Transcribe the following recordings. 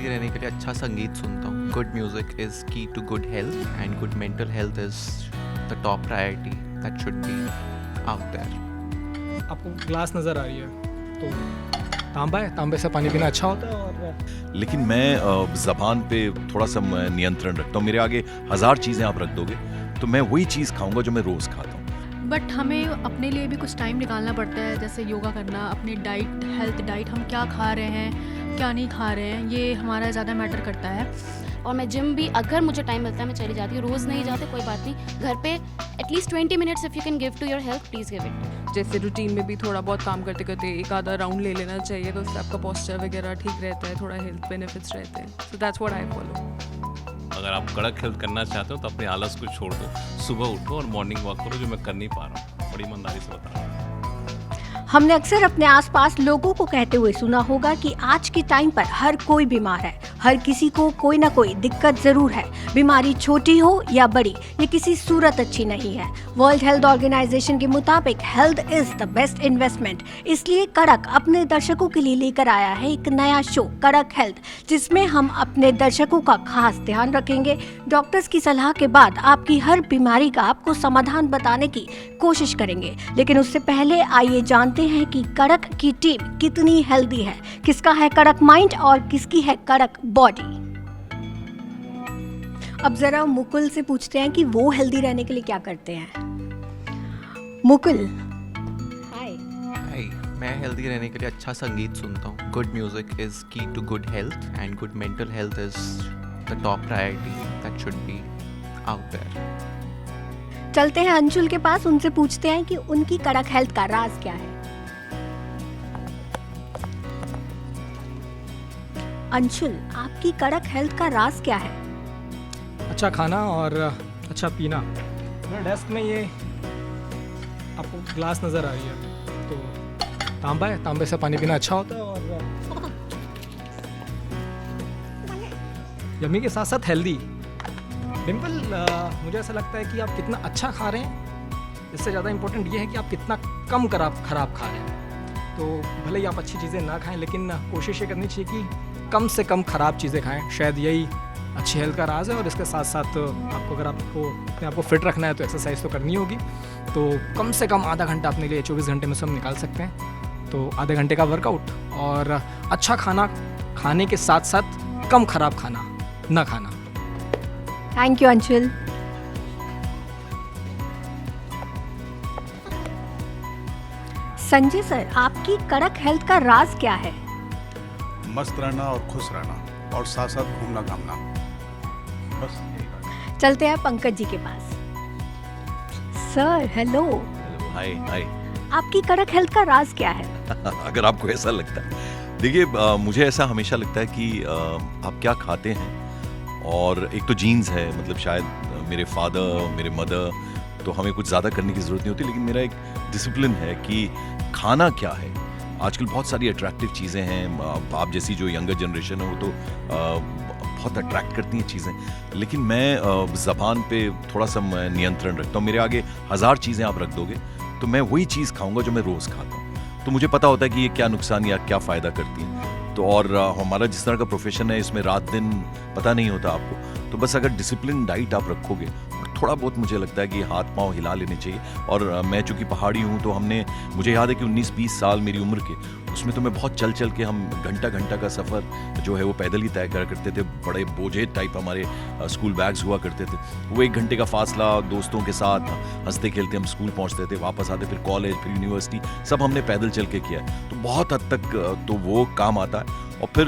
Healthy रहने के लिए अच्छा संगीत सुनता हूँ. Good music is key to good health and good mental health is the top priority that should be out there. आपको ग्लास नज़र आ रही है तो तांबा है, तांबे से पानी पीना अच्छा होता है. और लेकिन मैं ज़बान पे थोड़ा सा नियंत्रण रखता हूँ. मेरे आगे 1000 चीज़ें आप रख दोगे तो मैं वही चीज़ खाऊंगा जो मैं रोज़ खाता हूँ. बट हमें अपने लिए भी कुछ टाइम निकालना पड़ता है, जैसे योगा करना, अपनी डाइट, हेल्थ डाइट, हम क्या खा रहे हैं, क्या नहीं खा रहे हैं, ये हमारा ज़्यादा मैटर करता है. और मैं जिम भी अगर मुझे टाइम मिलता है मैं चली जाती हूँ. रोज़ नहीं जाते कोई बात नहीं, घर पे at least 20 minutes if you can give to your health please give it. जैसे रूटीन में भी थोड़ा बहुत काम करते करते एक आधा राउंड ले लेना चाहिए, तो उससे आपका पोस्चर वगैरह ठीक रहता है, थोड़ा हेल्थ बेनिफिट्स रहते हैं. So that's what I follow. अगर आप कड़क हेल्थ करना चाहते हो तो अपने आलस को छोड़ दो, सुबह उठो और मॉर्निंग वॉक करो, जो मैं कर नहीं पा रहा हूँ. बड़ी ईमानदारी से बता रहा हूँ. हमने अक्सर अपने आसपास लोगों को कहते हुए सुना होगा कि आज के टाइम पर हर कोई बीमार है. हर किसी को कोई ना कोई दिक्कत जरूर है. बीमारी छोटी हो या बड़ी, ये किसी सूरत अच्छी नहीं है. वर्ल्ड हेल्थ ऑर्गेनाइजेशन के मुताबिक health is the best investment. इसलिए कड़क अपने दर्शकों के लिए लेकर आया है एक नया शो कड़क हेल्थ, जिसमें हम अपने दर्शकों का खास ध्यान रखेंगे. डॉक्टर्स की सलाह के बाद आपकी हर बीमारी का आपको समाधान बताने की कोशिश करेंगे. लेकिन उससे पहले आइए जानते हैं कि कड़क की टीम कितनी हेल्दी है, किसका है कड़क माइंड और किसकी है कड़क बॉडी. अब जरा मुकुल से पूछते हैं कि वो हेल्दी रहने के लिए क्या करते हैं. मुकुल. हाय. हाय. मैं हेल्दी रहने के लिए अच्छा संगीत सुनता हूँ. Good music is key to good health and good mental health is the top priority that should be out there. चलते हैं अंशुल के पास, उनसे पूछते हैं कि उनकी कड़क हेल्थ का राज क्या है. अंशुल, आपकी कड़क हेल्थ का राज क्या है. अच्छा खाना और अच्छा पीना. मेरे डेस्क में ये आपको ग्लास नज़र आ रही है तो तांबा है, तांबे से पानी पीना अच्छा होता है. और यम्मी के साथ साथ हेल्दी. डिम्पल, मुझे ऐसा लगता है कि आप कितना अच्छा खा रहे हैं, इससे ज़्यादा इम्पोर्टेंट ये है कि आप कितना कम खराब खा रहे हैं. तो भले ही आप अच्छी चीज़ें ना खाएं, लेकिन कोशिश ये करनी चाहिए कि कम से कम ख़राब चीज़ें खाएं. शायद यही अच्छी हेल्थ का राज है. और इसके साथ साथ आपको अगर आपको अपने आप को फिट रखना है तो एक्सरसाइज तो करनी होगी. तो कम से कम आधा घंटा अपने लिए 24 घंटे में से हम निकाल सकते हैं. तो आधे घंटे का वर्कआउट और अच्छा खाना खाने के साथ साथ कम खराब खाना ना खाना. Thank you Anshul. Sanjay sir, आपकी कड़क हेल्थ का राज क्या है. मस्त रहना और खुश रहना और साथ साथ घूमना घामना, बस यही बात. चलते हैं पंकज जी के पास. Sir hello. हाय हाय. आपकी कड़क हेल्थ का राज क्या है. अगर आपको ऐसा लगता है, देखिए मुझे ऐसा हमेशा लगता है कि आप क्या खाते हैं. और एक तो जीन्स है, मतलब शायद मेरे फादर, मेरे मदर, तो हमें कुछ ज़्यादा करने की ज़रूरत नहीं होती. लेकिन मेरा एक डिसिप्लिन है कि खाना क्या है. आजकल बहुत सारी अट्रैक्टिव चीज़ें हैं. आप जैसी जो यंगर जनरेशन है वो तो बहुत अट्रैक्ट करती हैं चीज़ें. लेकिन मैं ज़बान पे थोड़ा सा नियंत्रण रखता हूँ. मेरे आगे 1000 चीज़ें आप रख दोगे तो मैं वही चीज़ खाऊंगा जो मैं रोज़ खाता हूँ. तो मुझे पता होता है कि ये क्या नुकसान या क्या फ़ायदा करती है. तो और हमारा जिस तरह का प्रोफेशन है, इसमें रात दिन पता नहीं होता आपको. तो बस अगर डिसिप्लिन डाइट आप रखोगे, थोड़ा बहुत मुझे लगता है कि हाथ पांव हिला लेने चाहिए. और मैं चूंकि पहाड़ी हूँ तो मुझे याद है कि 19-20 साल मेरी उम्र के, उसमें तो मैं बहुत चल के हम घंटा का सफ़र जो है वो पैदल ही तय करा करते थे. बड़े बोझे टाइप हमारे स्कूल बैग्स हुआ करते थे. वो 1 घंटे का फासला दोस्तों के साथ हंसते खेलते हम स्कूल पहुँचते थे, वापस आते, फिर कॉलेज, फिर यूनिवर्सिटी, सब हमने पैदल चल के किया है. तो बहुत हद तक तो वो काम आता है. और फिर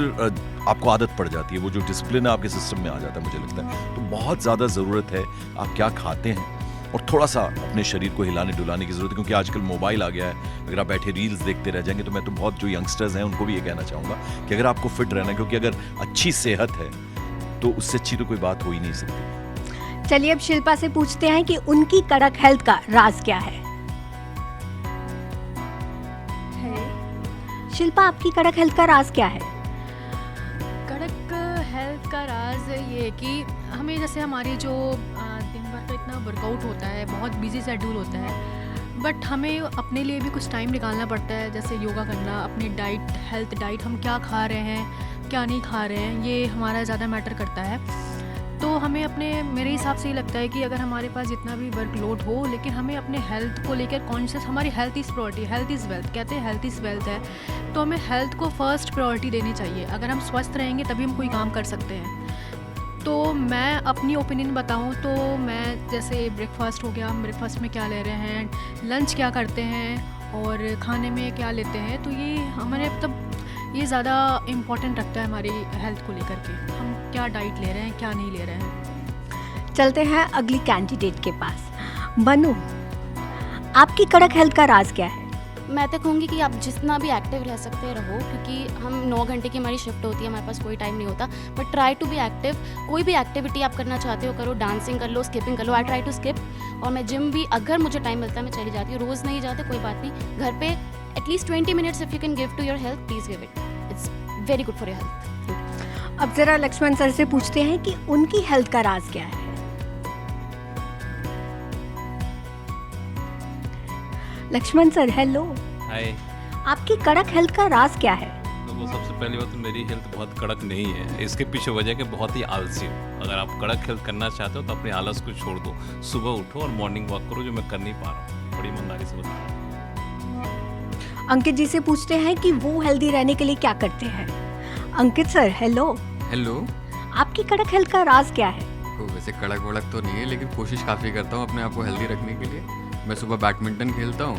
आपको आदत पड़ जाती है, वो जो डिसिप्लिन है आपके सिस्टम में आ जाता है मुझे लगता है. तो बहुत ज़्यादा ज़रूरत है आप क्या खाते हैं और थोड़ा सा अपने शरीर को हिलाने डुलाने की ज़रूरत है. क्योंकि आजकल मोबाइल आ गया है, अगर आप बैठे रील्स देखते रह जाएंगे. तो मैं तो बहुत जो यंगस्टर्स हैं उनको भी ये कहना चाहूँगा कि अगर आपको फिट रहना है, क्योंकि अगर अच्छी सेहत है तो उससे अच्छी तो कोई बात हो ही नहीं सकती. चलिए अब शिल्पा से पूछते हैं कि उनकी कड़क हेल्थ का राज क्या है. शिल्पा, आपकी कड़क हेल्थ का राज क्या है. कड़क हेल्थ का राज ये है कि हमें, जैसे हमारी जो दिन भर का इतना वर्कआउट होता है, बहुत बिजी शेड्यूल होता है, बट हमें अपने लिए भी कुछ टाइम निकालना पड़ता है, जैसे योगा करना, अपनी डाइट, हेल्थ डाइट, हम क्या खा रहे हैं, क्या नहीं खा रहे हैं, ये हमारा ज़्यादा मैटर करता है। तो हमें अपने, मेरे हिसाब से ये लगता है कि अगर हमारे पास जितना भी वर्कलोड हो, लेकिन हमें अपने हेल्थ को लेकर कॉन्शियस, हमारी health is priority, health is wealth, कहते हैं हेल्थ इज़ वेल्थ है, तो हमें हेल्थ को फर्स्ट प्रायोरिटी देनी चाहिए। अगर हम स्वस्थ रहेंगे तभी हम कोई काम कर सकते हैं। तो मैं अपनी ओपिनियन बताऊं तो मैं, जैसे ब्रेकफास्ट हो गया, हम ब्रेकफास्ट में क्या ले रहे हैं, लंच क्या करते हैं और खाने में क्या लेते हैं, तो ये हमारे मतलब ये ज़्यादा इम्पोर्टेंट रखता है हमारी हेल्थ को लेकर के, हम क्या डाइट ले रहे हैं, क्या नहीं ले रहे हैं। चलते हैं अगली कैंडिडेट के पास। मनु, आपकी कड़क हेल्थ का राज क्या है? मैं तो कहूँगी कि आप जितना भी एक्टिव रह सकते रहो, क्योंकि हम 9 घंटे की हमारी शिफ्ट होती है, हमारे पास कोई टाइम नहीं होता, but try to be active. कोई भी एक्टिविटी आप करना चाहते हो करो, डांसिंग कर लो, स्किपिंग कर लो। I try to skip. और मैं जिम भी अगर मुझे टाइम मिलता है मैं चली जाती हूँ। रोज़ नहीं जाते कोई बात नहीं, घर पे at least 20 minutes if you can give to your health, please give it, it's very good for your health. अब ज़रा लक्ष्मण सर से पूछते हैं कि उनकी हेल्थ का राज क्या है। लक्ष्मण सर, हेलो, हाय। आपकी कड़क हेल्थ का राज क्या है? तो वो सबसे पहली बात तो मेरी हेल्थ बहुत कड़क नहीं है। इसके पीछे वजह है कि बहुत ही आलसी हूँ। अगर आप कड़क हेल्थ करना चाहते हो तो अपने आलस को छोड़ दो, सुबह उठो और मॉर्निंग वॉक करो, जो मैं कर नहीं पा रहा हूँ, बड़ी ईमानदारी से बता रहा हूँ। अंकित जी से पूछते हैं कि वो हेल्दी रहने के लिए क्या करते हैं। अंकित सर, हेलो, हेलो। आपकी कड़क हेल्थ का राज क्या है? तो वैसे कड़क वड़क तो नहीं है, लेकिन कोशिश काफ़ी करता हूँ अपने आप को हेल्दी रखने के लिए। मैं सुबह बैडमिंटन खेलता हूँ,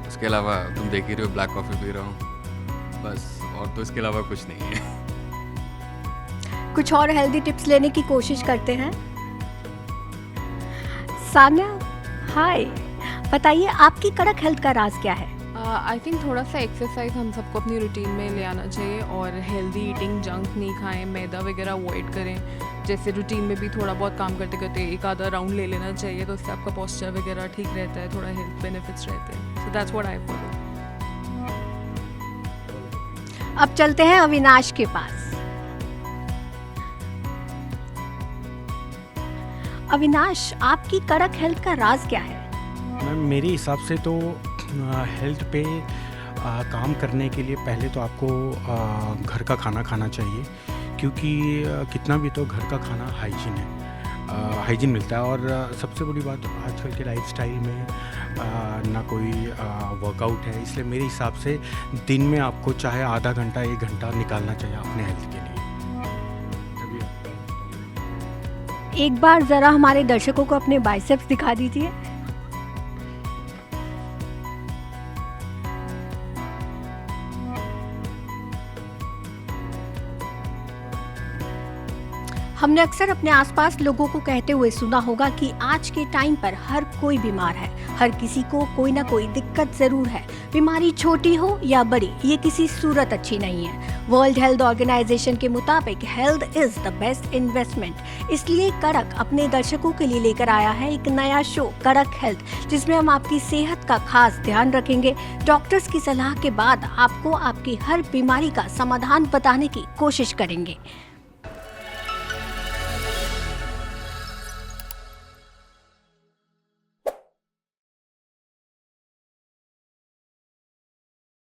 उसके अलावा तुम देख ही रहे हो ब्लैक कॉफ़ी पी रहा हूँ, बस। और तो इसके अलावा कुछ नहीं है। कुछ और हेल्दी टिप्स लेने की कोशिश करते हैं। सान्या, हाय, बताइए आपकी कड़क हेल्थ का राज क्या है? आई थिंक थोड़ा सा एक्सरसाइज हम सबको अपनी रूटीन में ले आना चाहिए, और हेल्दी ईटिंग, जंक नहीं खाएं, मैदा वगैरह अवॉइड करें। जैसे रूटीन में भी थोड़ा बहुत काम करते करते एक आधा राउंड ले लेना चाहिए, तो उससे आपका पोस्चर वगैरह ठीक रहता है, थोड़ा हेल्थ बेनिफिट्स रहते हैं। So that's what I follow. अब चलते हैं अविनाश के पास। अविनाश, आपकी कड़क हेल्थ का राज क्या है? मैम, मेरे हिसाब से तो हेल्थ पे काम करने के लिए पहले तो आपको घर का खाना खाना चाहिए, क्योंकि कितना भी तो घर का खाना हाइजीन है, हाइजीन मिलता है। और सबसे बड़ी बात, आजकल के लाइफस्टाइल में ना कोई वर्कआउट है, इसलिए मेरे हिसाब से दिन में आपको चाहे आधा घंटा 1 घंटा निकालना चाहिए अपने हेल्थ के लिए। एक बार ज़रा हमारे दर्शकों को अपने बाइसेप्स दिखा दीजिए। हमने अक्सर अपने आसपास लोगों को कहते हुए सुना होगा कि आज के टाइम पर हर कोई बीमार है, हर किसी को कोई ना कोई दिक्कत ज़रूर है। बीमारी छोटी हो या बड़ी, ये किसी सूरत अच्छी नहीं है। वर्ल्ड हेल्थ ऑर्गेनाइजेशन के मुताबिक health is the best investment. इसलिए कड़क अपने दर्शकों के लिए लेकर आया है एक नया शो, कड़क हेल्थ, जिसमें हम आपकी सेहत का खास ध्यान रखेंगे। डॉक्टर्स की सलाह के बाद आपको आपकी हर बीमारी का समाधान बताने की कोशिश करेंगे।